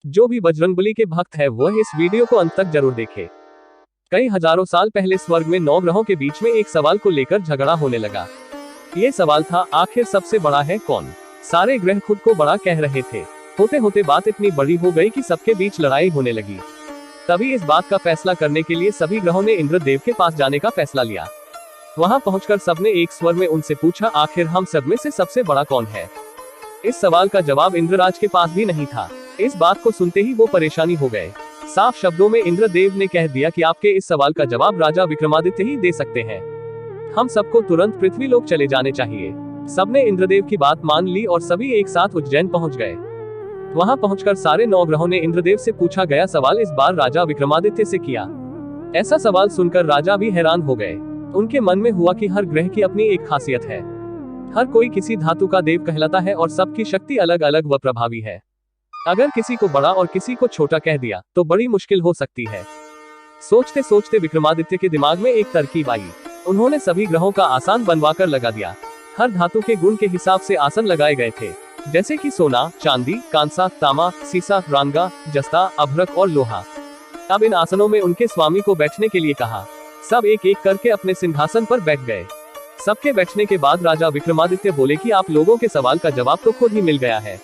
जो भी बजरंगबली के भक्त है वह इस वीडियो को अंत तक जरूर देखे। कई हजारों साल पहले स्वर्ग में 9 ग्रहों के बीच में एक सवाल को लेकर झगड़ा होने लगा। ये सवाल था, आखिर सबसे बड़ा है कौन? सारे ग्रह खुद को बड़ा कह रहे थे। होते होते बात इतनी बड़ी हो गई कि सबके बीच लड़ाई होने लगी। तभी इस बात का फैसला करने के लिए सभी ग्रहों ने इंद्रदेव के पास जाने का फैसला लिया। वहां पहुंचकर सबने एक स्वर में उनसे पूछा, आखिर हम सब में से सबसे बड़ा कौन है? इस सवाल का जवाब इंद्रराज के पास भी नहीं था। इस बात को सुनते ही वो परेशानी हो गए। साफ शब्दों में इंद्रदेव ने कह दिया कि आपके इस सवाल का जवाब राजा विक्रमादित्य ही दे सकते हैं। हम सबको तुरंत पृथ्वीलोक चले जाने चाहिए। सबने इंद्रदेव की बात मान ली और सभी एक साथ उज्जैन पहुंच गए। वहां पहुंचकर सारे 9 ग्रहों ने इंद्रदेव से पूछा गया सवाल इस बार राजा विक्रमादित्य से किया। ऐसा सवाल सुनकर राजा भी हैरान हो गए। उनके मन में हुआ कि हर ग्रह की अपनी एक खासियत है। हर कोई किसी धातु का देव कहलाता है और सबकी शक्ति अलग अलग व प्रभावी है। अगर किसी को बड़ा और किसी को छोटा कह दिया तो बड़ी मुश्किल हो सकती है। सोचते सोचते विक्रमादित्य के दिमाग में एक तरकीब आई। उन्होंने सभी ग्रहों का आसन बनवाकर लगा दिया। हर धातु के गुण के हिसाब से आसन लगाए गए थे, जैसे कि सोना, चांदी, कांसा, तांबा, सीसा, रांगा, जस्ता, अभ्रक और लोहा। अब इन आसनों में उनके स्वामी को बैठने के लिए कहा। सब एक एक करके अपने सिंहासन पर बैठ गए। सबके बैठने के बाद राजा विक्रमादित्य बोले कि आप लोगों के सवाल का जवाब तो खुद ही मिल गया है।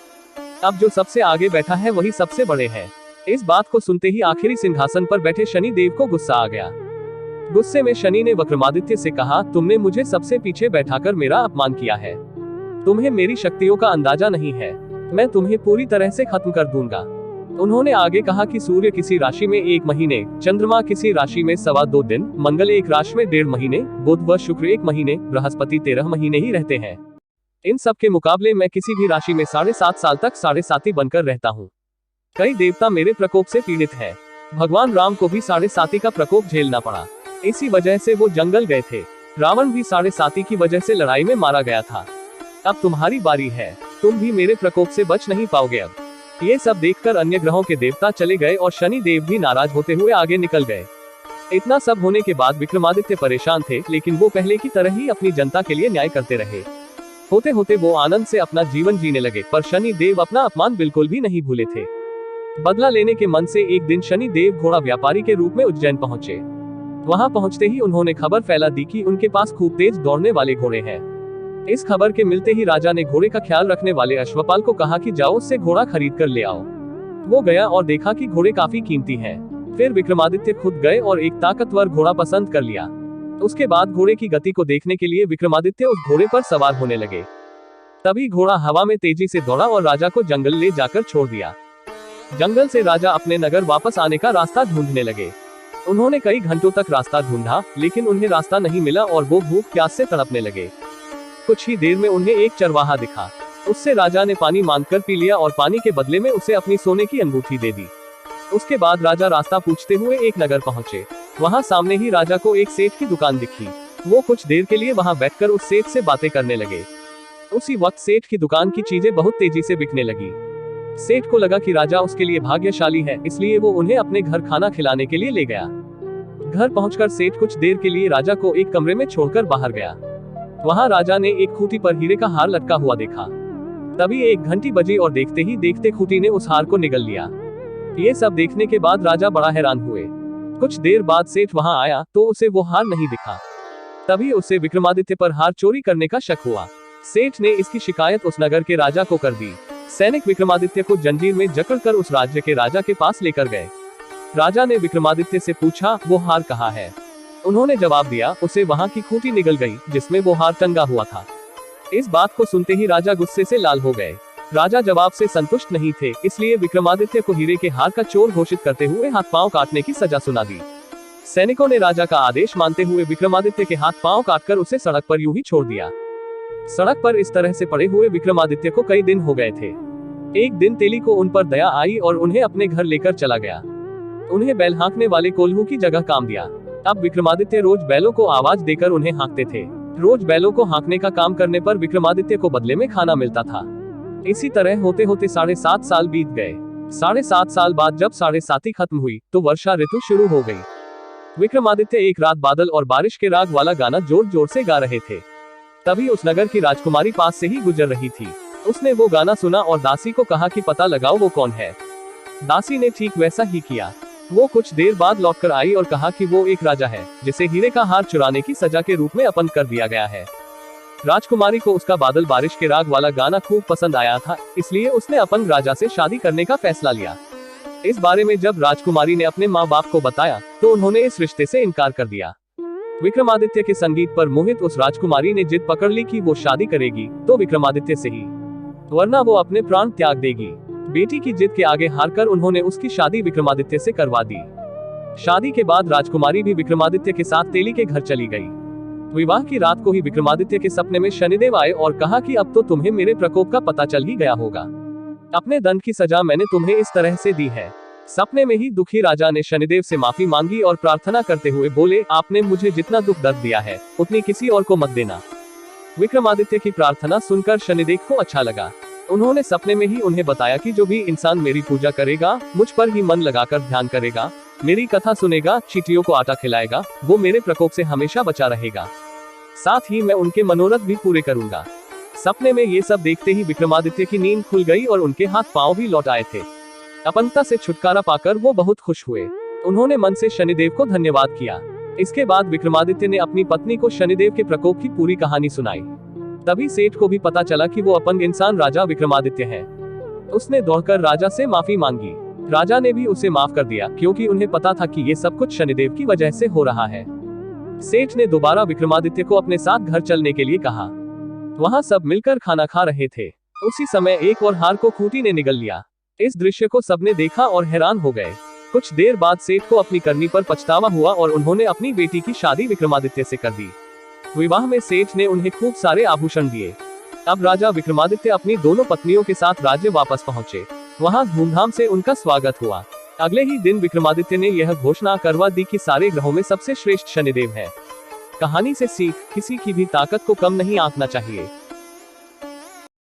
अब जो सबसे आगे बैठा है वही सबसे बड़े हैं। इस बात को सुनते ही आखिरी सिंहासन पर बैठे शनि देव को गुस्सा आ गया। गुस्से में शनि ने विक्रमादित्य से कहा, तुमने मुझे सबसे पीछे बैठाकर मेरा अपमान किया है। तुम्हें मेरी शक्तियों का अंदाजा नहीं है। मैं तुम्हें पूरी तरह से खत्म कर दूंगा। उन्होंने आगे कहा कि सूर्य किसी राशि में 1 महीने, चंद्रमा किसी राशि में 2.25 दिन, मंगल एक राशि में 1.5 महीने, बुध व शुक्र 1 महीने, बृहस्पति 13 महीने ही रहते हैं। इन सब के मुकाबले मैं किसी भी राशि में 7.5 साल तक 7.5 बनकर रहता हूँ। कई देवता मेरे प्रकोप से पीड़ित हैं। भगवान राम को भी 7.5 का प्रकोप झेलना पड़ा। इसी वजह से वो जंगल गए थे। रावण भी 7.5 की वजह से लड़ाई में मारा गया था। अब तुम्हारी बारी है। तुम भी मेरे प्रकोप से बच नहीं पाओगे अब। ये सब देखकर अन्य ग्रहों के देवता चले गए और शनि देव भी नाराज होते हुए आगे निकल गए। इतना सब होने के बाद विक्रमादित्य परेशान थे, लेकिन वो पहले की तरह ही अपनी जनता के लिए न्याय करते रहे। होते होते वो आनंद से अपना जीवन जीने लगे, पर शनि देव अपना अपमान बिल्कुल भी नहीं भूले थे। बदला लेने के मन से एक दिन शनि देव घोड़ा व्यापारी के रूप में उज्जैन पहुंचे। वहां पहुंचते ही उन्होंने खबर फैला दी कि उनके पास खूब तेज दौड़ने वाले घोड़े हैं। इस खबर के मिलते ही राजा ने घोड़े का ख्याल रखने वाले अश्वपाल को कहा कि जाओ उससे घोड़ा खरीद कर ले आओ। वो गया और देखा कि घोड़े काफी कीमती हैं। फिर विक्रमादित्य खुद गए और एक ताकतवर घोड़ा पसंद कर लिया। उसके बाद घोड़े की गति को देखने के लिए विक्रमादित्य उस घोड़े पर सवार होने लगे। तभी घोड़ा हवा में तेजी से दौड़ा और राजा को जंगल ले जाकर छोड़ दिया। जंगल से राजा अपने नगर वापस आने का रास्ता ढूंढने लगे। उन्होंने कई घंटों तक रास्ता ढूंढा, लेकिन उन्हें रास्ता नहीं मिला और वो भूख प्यास से तड़पने लगे। कुछ ही देर में उन्हें एक चरवाहा दिखा। उससे राजा ने पानी मांगकर पी लिया और पानी के बदले में उसे अपनी सोने की अंगूठी दे दी। उसके बाद राजा रास्ता पूछते हुए एक नगर पहुंचे। वहां सामने ही राजा को एक सेठ की दुकान दिखी। वो कुछ देर के लिए वहां बैठकर उस सेठ से बातें करने लगे। उसी वक्त सेठ की दुकान की चीजें बहुत तेजी से बिकने लगी। सेठ को लगा कि राजा उसके लिए भाग्यशाली है, इसलिए वो उन्हें अपने घर खाना खिलाने के लिए ले गया। घर पहुंचकर सेठ कुछ देर के लिए राजा को एक कमरे में छोड़कर बाहर गया। वहां राजा ने एक खूंटी पर हीरे का हार लटका हुआ देखा। तभी एक घंटी बजी और देखते ही देखते खूंटी ने उस हार को निगल लिया। ये सब देखने के बाद राजा बड़ा हैरान हुए। कुछ देर बाद सेठ वहां आया तो उसे वो हार नहीं दिखा। तभी उसे विक्रमादित्य पर हार चोरी करने का शक हुआ। सेठ ने इसकी शिकायत उस नगर के राजा को कर दी। सैनिक विक्रमादित्य को जंजीर में जकड़कर उस राज्य के राजा के पास लेकर गए। राजा ने विक्रमादित्य से पूछा, वो हार कहाँ है? उन्होंने जवाब दिया, उसे वहां की खूंटी निगल गई जिसमें वो हार टंगा हुआ था। इस बात को सुनते ही राजा गुस्से से लाल हो गए। राजा जवाब से संतुष्ट नहीं थे, इसलिए विक्रमादित्य को हीरे के हार का चोर घोषित करते हुए हाथ पांव काटने की सजा सुना दी। सैनिकों ने राजा का आदेश मानते हुए विक्रमादित्य के हाथ पांव काटकर उसे सड़क पर यूं ही छोड़ दिया। सड़क पर इस तरह से पड़े हुए विक्रमादित्य को कई दिन हो गए थे। एक दिन तेली को उन पर दया आई और उन्हें अपने घर लेकर चला गया। उन्हें बैल हाँकने वाले कोल्हू की जगह काम दिया। अब विक्रमादित्य रोज बैलों को आवाज देकर उन्हें हाँकते थे। रोज बैलों को हाँकने का काम करने पर विक्रमादित्य को बदले में खाना मिलता था। इसी तरह होते होते 7.5 साल बीत गए। 7.5 साल बाद जब 7.5 खत्म हुई तो वर्षा ऋतु शुरू हो गई। विक्रमादित्य एक रात बादल और बारिश के राग वाला गाना जोर जोर से गा रहे थे। तभी उस नगर की राजकुमारी पास से ही गुजर रही थी। उसने वो गाना सुना और दासी को कहा कि पता लगाओ वो कौन है। दासी ने ठीक वैसा ही किया। वो कुछ देर बाद लौटकर आई और कहा कि वो एक राजा है जिसे हीरे का हार चुराने की सजा के रूप में अपन कर दिया गया है। राजकुमारी को उसका बादल बारिश के राग वाला गाना खूब पसंद आया था, इसलिए उसने अपन राजा से शादी करने का फैसला लिया। इस बारे में जब राजकुमारी ने अपने माँ बाप को बताया तो उन्होंने इस रिश्ते से इनकार कर दिया। विक्रमादित्य के संगीत पर मोहित उस राजकुमारी ने जिद पकड़ ली कि वो शादी करेगी तो विक्रमादित्य से ही, वरना वो अपने प्राण त्याग देगी। बेटी की जिद के आगे हारकर उन्होंने उसकी शादी विक्रमादित्य से करवा दी। शादी के बाद राजकुमारी भी विक्रमादित्य के साथ तेली के घर चली गई। विवाह की रात को ही विक्रमादित्य के सपने में शनिदेव आए और कहा कि अब तो तुम्हें मेरे प्रकोप का पता चल ही गया होगा। अपने दंड की सजा मैंने तुम्हें इस तरह से दी है। सपने में ही दुखी राजा ने शनिदेव से माफी मांगी और प्रार्थना करते हुए बोले, आपने मुझे जितना दुख दर्द दिया है उतनी किसी और को मत देना। विक्रमादित्य की प्रार्थना सुनकर शनिदेव को अच्छा लगा। उन्होंने सपने में ही उन्हें बताया कि जो भी इंसान मेरी पूजा करेगा, मुझ पर ही मन लगाकर ध्यान करेगा, मेरी कथा सुनेगा, चींटियों को आटा खिलाएगा, वो मेरे प्रकोप से हमेशा बचा रहेगा। साथ ही मैं उनके मनोरथ भी पूरे करूंगा। सपने में ये सब देखते ही विक्रमादित्य की नींद खुल गई और उनके हाथ पांव भी लौट आए थे। अपनता से छुटकारा पाकर वो बहुत खुश हुए। उन्होंने मन से शनिदेव को धन्यवाद किया। इसके बाद विक्रमादित्य ने अपनी पत्नी को शनिदेव के प्रकोप की पूरी कहानी सुनाई। तभी सेठ को भी पता चला कि वो अपंग इंसान राजा विक्रमादित्य है। उसने दौड़कर राजा से माफी मांगी। राजा ने भी उसे माफ कर दिया क्योंकि उन्हें पता था कि ये सब कुछ शनिदेव की वजह से हो रहा है। सेठ ने दोबारा विक्रमादित्य को अपने साथ घर चलने के लिए कहा। वहां सब मिलकर खाना खा रहे थे। उसी समय एक और हार को खूंटी ने निगल लिया। इस दृश्य को सबने देखा और हैरान हो गए। कुछ देर बाद सेठ को अपनी करनी पर पछतावा हुआ और उन्होंने अपनी बेटी की शादी विक्रमादित्य से कर दी। विवाह में सेठ ने उन्हें खूब सारे आभूषण दिए। अब राजा विक्रमादित्य अपनी दोनों पत्नियों के साथ राज्य वापस पहुंचे। वहां धूमधाम से उनका स्वागत हुआ। अगले ही दिन विक्रमादित्य ने यह घोषणा करवा दी कि सारे ग्रहों में सबसे श्रेष्ठ शनिदेव है। कहानी से सीख, किसी की भी ताकत को कम नहीं आंकना चाहिए।